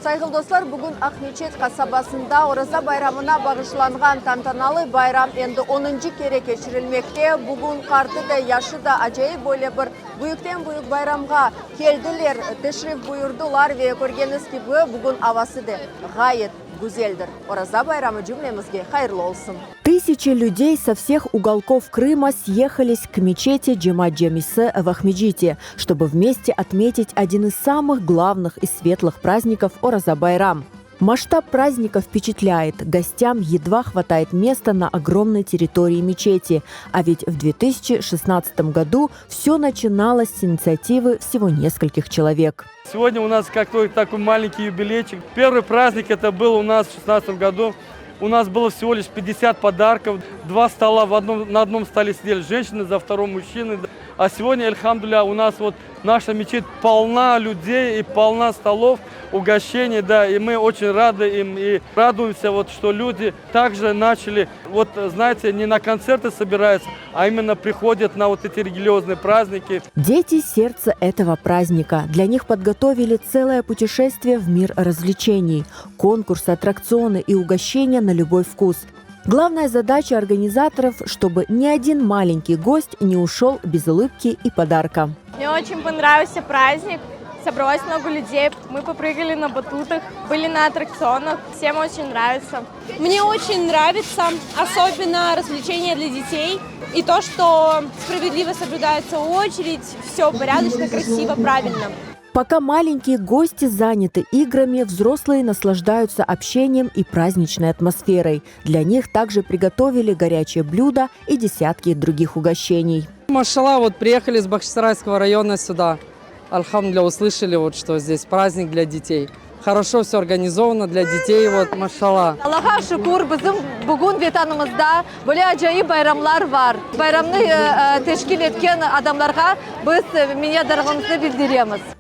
Сайгыл достар, бүгін Ақмечет қасабасында Ораза байрамына бағышланған тантаналы байрам енді 10-шы кере кешірілмекте. Бүгін қарды да, яшы да ажайып бойлы бір бұйықтен бұйық байрамға келділер, тешриф бұйырдылар ве көргеніз кебі бүгін авасы да ғайет гүзелдір. Ораза байрамы жүмлемізге хайырлы олсын. Тысячи людей со всех уголков Крыма съехались к мечети Джемат-Джамисы в Ахмеджите, чтобы вместе отметить один из самых главных и светлых праздников Ораза-байрам. Масштаб праздника впечатляет. Гостям едва хватает места на огромной территории мечети. А ведь в 2016 году все начиналось с инициативы всего нескольких человек. Сегодня у нас такой маленький юбилейчик. Первый праздник это был у нас в 2016 году. У нас было всего лишь 50 подарков. 2 стола, на одном столе сидели женщины, за втором мужчины. А сегодня, альхамдулилля, у нас наша мечеть полна людей и полна столов, угощений, да, и мы очень рады им и радуемся, что люди также начали, знаете, не на концерты собираются, а именно приходят на эти религиозные праздники. Дети – сердце этого праздника. Для них подготовили целое путешествие в мир развлечений, конкурсы, аттракционы и угощения на любой вкус. Главная задача организаторов, чтобы ни один маленький гость не ушел без улыбки и подарка. Мне очень понравился праздник. Собралось много людей. Мы попрыгали на батутах, были на аттракционах. Всем очень нравится. Мне очень нравится, особенно развлечения для детей. И то, что справедливо соблюдается очередь, все порядочно, красиво, правильно. Пока маленькие гости заняты играми, взрослые наслаждаются общением и праздничной атмосферой. Для них также приготовили горячие блюда и десятки других угощений. Машалла, приехали с Бахчисарайского района сюда. Альхамдулилля, услышали, что здесь праздник для детей. Хорошо все организовано для детей, машалла. Аллаха шүкір, біздің бүгін ветанымызда бөле ажайып байрамлар бар. Байрамны тешкил еткен адамларға біз миннетдарығымызды білдіреміз.